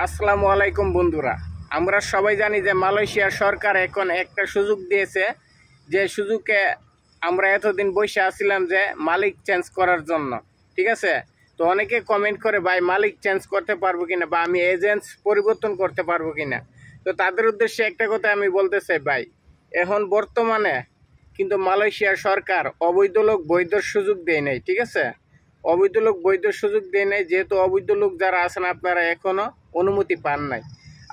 আসসালামু আলাইকুম বন্ধুরা, আমরা সবাই জানি যে মালয়েশিয়া সরকার এখন একটা সুযোগ দিয়েছে, যে সুযোগে আমরা এতদিন বসে আসছিলাম যে মালিক চেঞ্জ করার জন্য। ঠিক আছে, তো অনেকে কমেন্ট করে ভাই মালিক চেঞ্জ করতে পারবো কিনা বা আমি এজেন্ট পরিবর্তন করতে পারবো কিনা। তো তাদের উদ্দেশ্যে একটা কথা আমি বলতে চাই ভাই, এখন বর্তমানে কিন্তু মালয়েশিয়া সরকার অবৈধ লোক বৈধর সুযোগ দেয় নাই। ঠিক আছে, অবৈধ লোক বৈধ সুযোগ দেয় নাই, যেহেতু অবৈধ লোক যারা আছেন আপনারা এখনো অনুমতি পান নাই।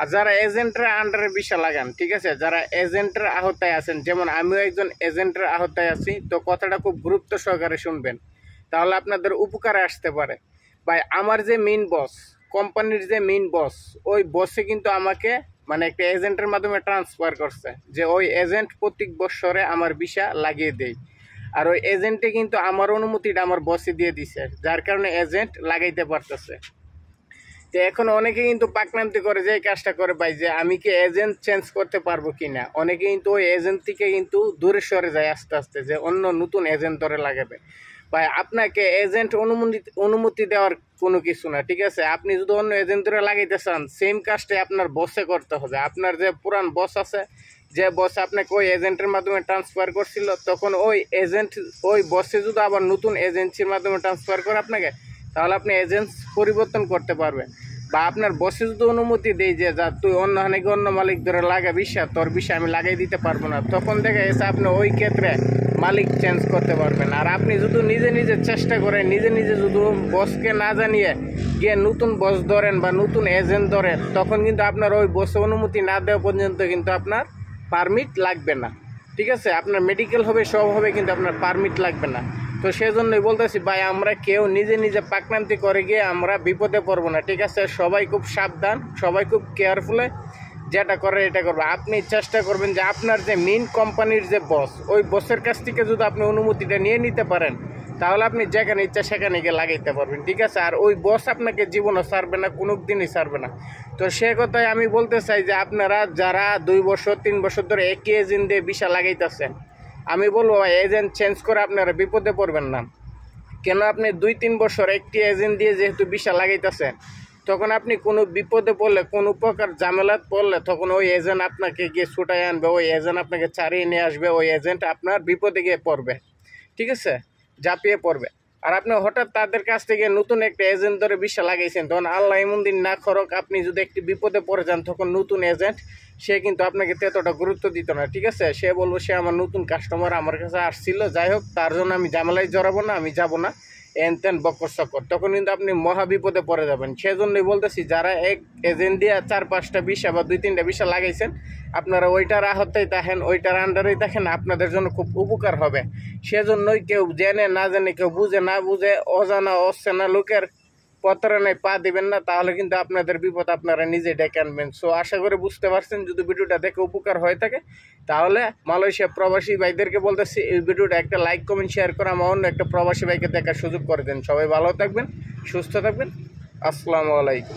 আর যারা এজেন্টের আন্ডারে ভিসা লাগান, ঠিক আছে, যারা এজেন্টের আওতায় আছেন, যেমন আমিও একজন এজেন্টের আওতায় আছি, তো কথাটা খুব গুরুত্ব সহকারে শুনবেন, তাহলে আপনাদের উপকারে আসতে পারে। ভাই আমার যে মেইন বস, কোম্পানির যে মেইন বস, ওই বসে কিন্তু আমাকে মানে একটা এজেন্টের মাধ্যমে ট্রান্সফার করছে, যে ওই এজেন্ট প্রত্যেক বছরে আমার ভিসা লাগিয়ে দেয়। আর ওই এজেন্টে কিন্তু আমার অনুমতিটা আমার বসে দিয়ে দিছে, যার কারণে এজেন্ট লাগাইতে পারতেছে। তো এখন অনেকে কিন্তু পাকনামতি করে যে কাজটা করে ভাই, যে আমি কি এজেন্ট চেঞ্জ করতে পারবো কিনা। অনেকে কিন্তু ওই এজেন্ট থেকে কিন্তু দূরে সরে যায় আস্তে আস্তে, যে অন্য নতুন এজেন্ট ধরে লাগাবে। ভাই আপনাকে এজেন্ট অনুমতি দেওয়ার কোনো কিছু না। ঠিক আছে, আপনি যদি অন্য এজেন্ট ধরে লাগাইতে চান, সেম কাজটাই আপনার বসে করতে হবে। আপনার যে পুরান বস আছে, যে বস আপনাকে ওই এজেন্টের মাধ্যমে ট্রান্সফার করছিল, তখন ওই এজেন্ট ওই বসে যদি আবার নতুন এজেন্সির মাধ্যমে ট্রান্সফার করে আপনাকে, তাহলে আপনি এজেন্ট পরিবর্তন করতে পারবেন। বা আপনার বসে যদি অনুমতি দেয় যে যা তুই অন্য হানাকে অন্য মালিক ধরে লাগা বিষয়, তোর বিষয় আমি লাগাই দিতে পারবো না, তখন দেখা গেছে আপনি ওই ক্ষেত্রে মালিক চেঞ্জ করতে পারবেন। আর আপনি যদি নিজে নিজে চেষ্টা করেন, নিজে নিজে যদি বসকে না জানিয়ে গিয়ে নতুন বস ধরেন বা নতুন এজেন্ট ধরেন, তখন কিন্তু আপনার ওই বসে অনুমতি না দেওয়া পর্যন্ত কিন্তু আপনার পারমিট লাগবে না। ঠিক আছে, আপনার মেডিকেল হবে, সব হবে, কিন্তু আপনার পারমিট লাগবে না। তো সেজন্যই বলতেছি ভাই, আমরা কেউ নিজে নিজে পাকনামতি করে গিয়ে আমরা বিপদে পড়বো না। ঠিক আছে, সবাই খুব সাবধান, সবাই খুব কেয়ারফুলে যেটা করে এটা করবে। আপনি চেষ্টা করবেন যে আপনার যে মেইন কোম্পানির যে বস, ওই বসের কাছ থেকে যদি আপনি অনুমতিটা নিয়ে নিতে পারেন, তাহলে আপনি যেখানে ইচ্ছা সেখানে গিয়ে লাগাইতে পারবেন। ঠিক আছে, আর ওই বস আপনাকে জীবনও ছাড়বে না, কোনো দিনই ছাড়বে না। তো সে কথাই আমি বলতে চাই যে আপনারা যারা 2 বছর 3 বছর ধরে একই এজেন্ট দিয়ে ভিসা লাগাইতেছেন, আমি বলবো এজেন্ট চেঞ্জ করে আপনারা বিপদে পড়বেন না। কেন, আপনি 2-3 বছর একটি এজেন্ট দিয়ে যেহেতু ভিসা লাগাইতেছেন, তখন আপনি কোনো বিপদে পড়লে, কোনো প্রকার ঝামেলাত পড়লে, তখন ওই এজেন্ট আপনাকে গিয়ে ছুটাই আনবে, ওই এজেন্ট আপনাকে ছাড়িয়ে নিয়ে আসবে, ওই এজেন্ট আপনার বিপদে গিয়ে পড়বে। ঠিক আছে, ঝাঁপিয়ে পড়বে। আর আপনি হঠাৎ তাদের কাছ থেকে নতুন একটা এজেন্ট ধরে ভিসা লাগাইছেন, তখন আল্লাহ এমন দিন না করুক আপনি যদি একটি বিপদে পড়ে যান, তখন নতুন এজেন্ট সে কিন্তু আপনাকে এতটা গুরুত্ব দিত না। ঠিক আছে, সে বলবো সে আমার নতুন কাস্টমার, আমার কাছে আসছিল, যাই হোক, তার জন্য আমি ঝামেলায় জড়াবো না, আমি যাব না, এন তেন বকর সকর, তখন কিন্তু আপনি মহা বিপদে পড়ে যাবেন। সেজন্যই বলতেছি, যারা এক এজেন্ট দিয়ে 4-5টা ভিসা বা 2-3টা ভিসা লাগাইছেন, আপনারা ওইটার আহতেই থাকেন, ওইটার আন্ডারেই থাকেন, আপনাদের জন্য খুব উপকার হবে। সেজন্যই কেউ জেনে না জেনে, কেউ বুঝে না বুঝে, অজানা অচেনা লোকের প্রতারণায় পা দিবেন না, তাহলে কিন্তু আপনাদের বিপদ আপনারা নিজে ডেকে আনবেন। সো আশা করে বুঝতে পারছেন। যদি ভিডিওটা দেখে উপকার হয়ে থাকে, তাহলে মালয়েশিয়া প্রবাসী ভাইদেরকে বলতেছি, এই ভিডিওটা একটা লাইক কমেন্ট শেয়ার করে আমার অন্য একটা প্রবাসী ভাইকে দেখার সুযোগ করে দেন। সবাই ভালো থাকবেন, সুস্থ থাকবেন। আসসালামু আলাইকুম।